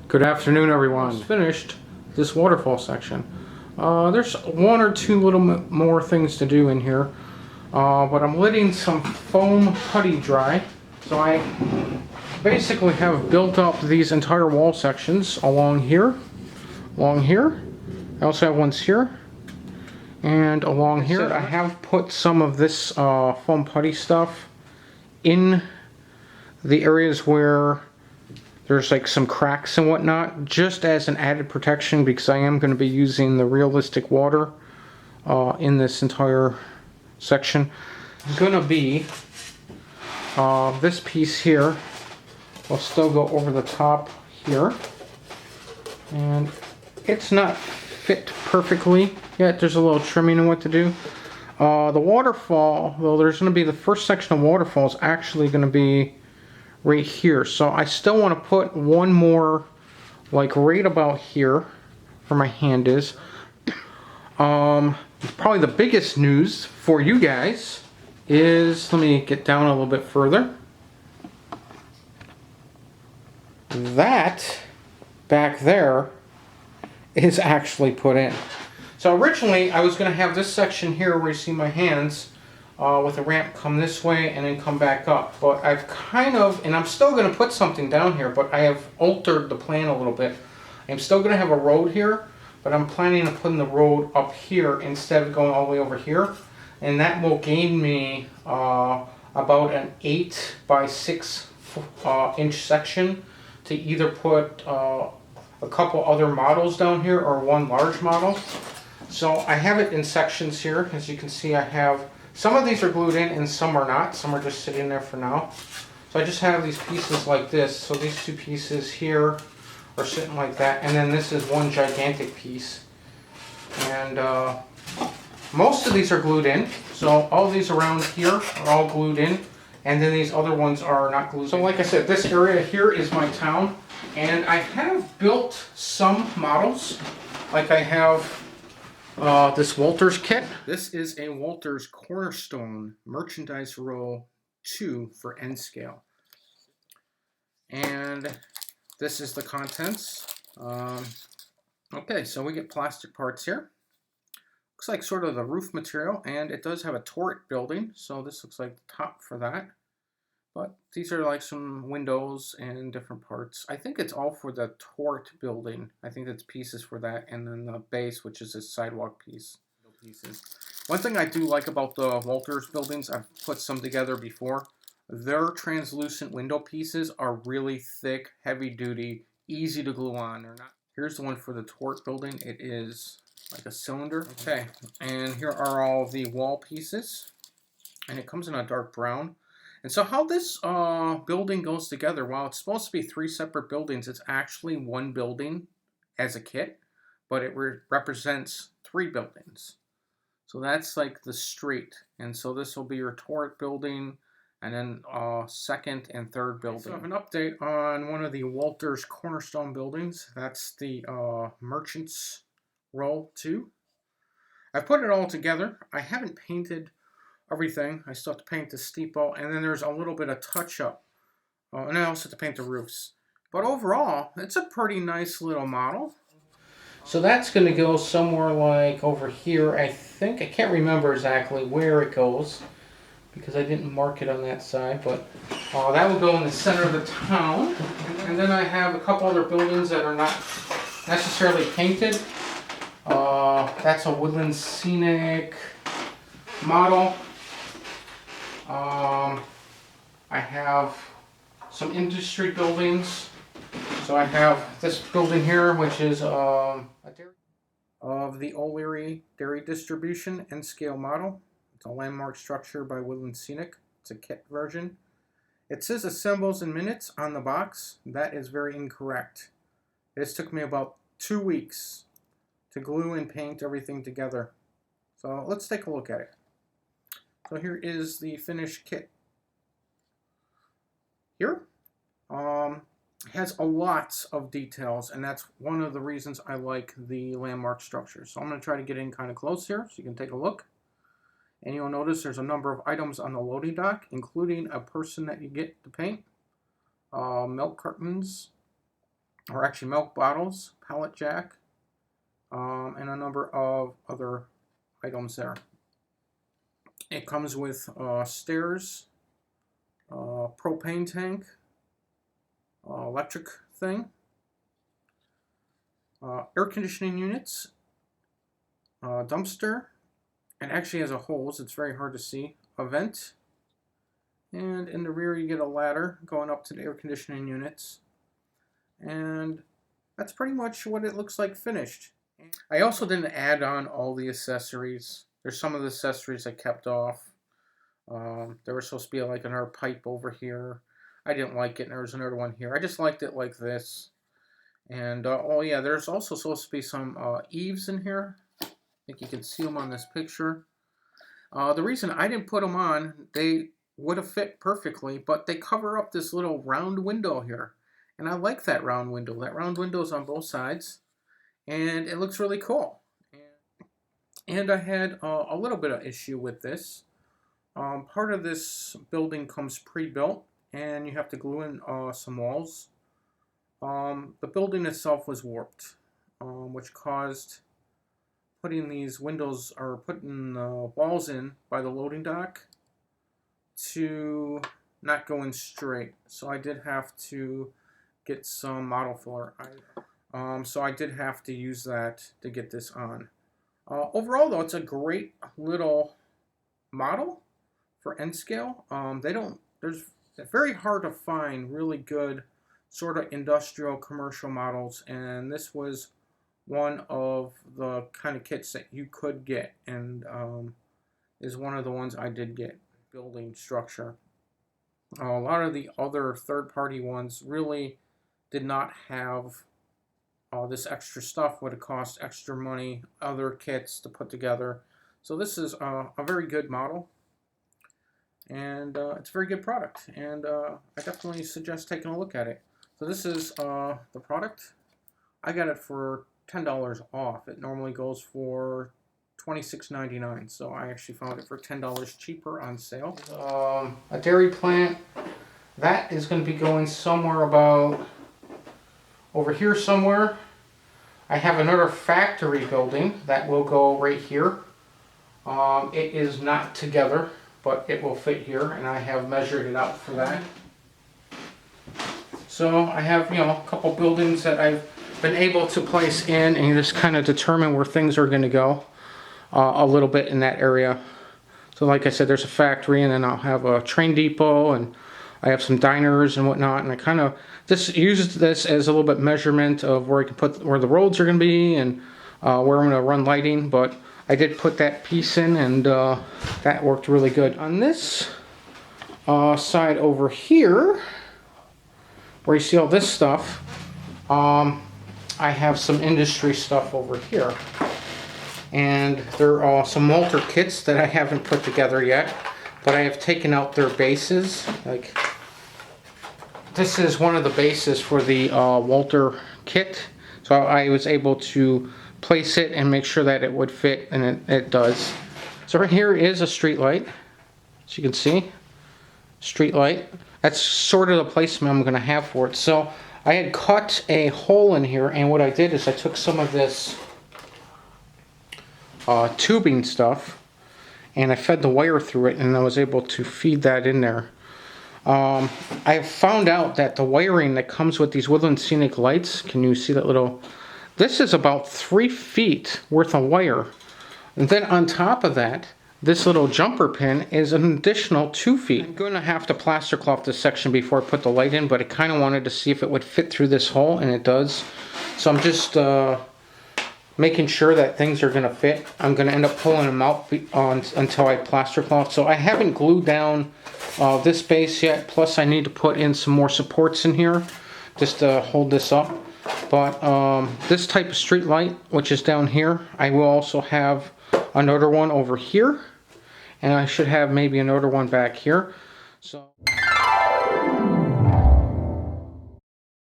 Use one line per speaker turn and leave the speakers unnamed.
Good afternoon, everyone. Finished this waterfall section. There's one or two little more things to do in here, but I'm letting some foam putty dry. So I basically have built up these entire wall sections along here. I also have ones here, and along here. I have put some of this foam putty stuff in the areas where there's like some cracks and whatnot, just as an added protection, because I am going to be using the realistic water in this entire section. It's going to be this piece here. I'll still go over the top here, and it's not fit perfectly yet. There's a little trimming and what to do. The waterfall, though, there's going to be the first section of waterfall is actually going to be right here. So I still want to put one more, like right about here where my hand is. Probably the biggest news for you guys is, let me get down a little bit further. That back there is actually put in. So originally I was going to have this section here where you see my hands with a ramp come this way and then come back up. But I've kind of, and I'm still going to put something down here, but I have altered the plan a little bit. I'm still going to have a road here, but I'm planning on putting the road up here instead of going all the way over here. And that will gain me about an 8 by 6 inch section to either put a couple other models down here or one large model. So I have it in sections here. As you can see, I have some of these are glued in and some are not. Some are just sitting there for now. So I just have these pieces like this. So these two pieces here are sitting like that. And then this is one gigantic piece. And most of these are glued in. So all these around here are all glued in. And then these other ones are not glued in. So like I said, this area here is my town. And I have built some models. Like I have this Walthers kit. This is a Walthers Cornerstone Merchandise Row 2 for N scale. And this is the contents. Okay, so we get plastic parts here. Looks like sort of the roof material, and it does have a turret building, so this looks like the top for that. But these are like some windows and different parts. I think it's all for the turret building. I think that's pieces for that, and then the base, which is a sidewalk piece. Pieces. One thing I do like about the Walthers buildings, I've put some together before. Their translucent window pieces are really thick, heavy duty, easy to glue on. They're not. Here's the one for the turret building. It is like a cylinder. Okay, and here are all the wall pieces, and it comes in a dark brown. And so how this building goes together, while it's supposed to be 3 separate buildings, it's actually one building as a kit, but it represents 3 buildings. So that's like the street. And so this will be your turret building, and then second and third building. So I have an update on one of the Walthers Cornerstone buildings. That's the Merchants Row 2. I've put it all together. I haven't painted everything. I still have to paint the steeple, and then there's a little bit of touch-up. And I also have to paint the roofs. But overall, it's a pretty nice little model. So that's going to go somewhere like over here, I think. I can't remember exactly where it goes, because I didn't mark it on that side. But that will go in the center of the town. And then I have a couple other buildings that are not necessarily painted. That's a Woodland Scenic model. I have some industry buildings. So I have this building here, which is a dairy of the Obleo dairy distribution and scale model. It's a landmark structure by Woodland Scenic. It's a kit version. It says assembles in minutes on the box. That is very incorrect. This took me about 2 weeks to glue and paint everything together. So let's take a look at it. So here is the finished kit. Here has a lot of details, and that's one of the reasons I like the landmark structure. So I'm going to try to get in kind of close here so you can take a look. And you'll notice there's a number of items on the loading dock, including a person that you get to paint, milk cartons, or actually milk bottles, pallet jack, and a number of other items there. It comes with stairs, propane tank, electric thing, air conditioning units, dumpster, and actually has a hose, it's very hard to see, a vent, and in the rear you get a ladder going up to the air conditioning units, and that's pretty much what it looks like finished. I also didn't add on all the accessories. There's some of the accessories I kept off. There was supposed to be like another pipe over here. I didn't like it, and there was another one here. I just liked it like this. And oh yeah, there's also supposed to be some eaves in here. I think you can see them on this picture. The reason I didn't put them on, they would have fit perfectly, but they cover up this little round window here. And I like that round window. That round window is on both sides, and it looks really cool. And I had a little bit of issue with this. Part of this building comes pre-built, and you have to glue in some walls. The building itself was warped, which caused putting these windows, or putting walls in by the loading dock to not go in straight. So I did have to get some model filler. So I did have to use that to get this on. Overall though, it's a great little model for N scale. It's very hard to find really good sort of industrial commercial models, and this was one of the kind of kits that you could get, and is one of the ones I did get. Building structure. A lot of the other third-party ones really did not have this extra stuff, would have cost extra money, other kits to put together. So this is a very good model, and it's a very good product, and I definitely suggest taking a look at it. So this is the product. I got it for $10 off. It normally goes for $26.99, so I actually found it for $10 cheaper on sale. A dairy plant, that is going to be going somewhere about over here somewhere. I have another factory building that will go right here. It is not together, but it will fit here, and I have measured it out for that. So I have, a couple buildings that I've been able to place in and just kind of determine where things are going to go a little bit in that area. So like I said, there's a factory, and then I'll have a train depot, and I have some diners and whatnot, and I kind of just used this as a little bit measurement of where I can put, where the roads are going to be, and where I'm going to run lighting. But I did put that piece in, and that worked really good. On this side over here, where you see all this stuff, I have some industry stuff over here, and there are some Walter kits that I haven't put together yet, but I have taken out their bases. Like, this is one of the bases for the Walter kit, so I was able to place it and make sure that it would fit, and it does. So right here is a street light, as you can see, street light. That's sort of the placement I'm going to have for it. So I had cut a hole in here, and what I did is I took some of this tubing stuff, and I fed the wire through it, and I was able to feed that in there. I found out that the wiring that comes with these Woodland Scenic lights, can you see that little, this is about 3 feet worth of wire. And then on top of that, this little jumper pin is an additional 2 feet. I'm going to have to plaster cloth this section before I put the light in, but I kind of wanted to see if it would fit through this hole, and it does. So I'm just making sure that things are going to fit. I'm going to end up pulling them out until I plaster cloth. So I haven't glued down this base yet, plus I need to put in some more supports in here just to hold this up. But this type of street light, which is down here, I will also have another one over here, and I should have maybe another one back here. So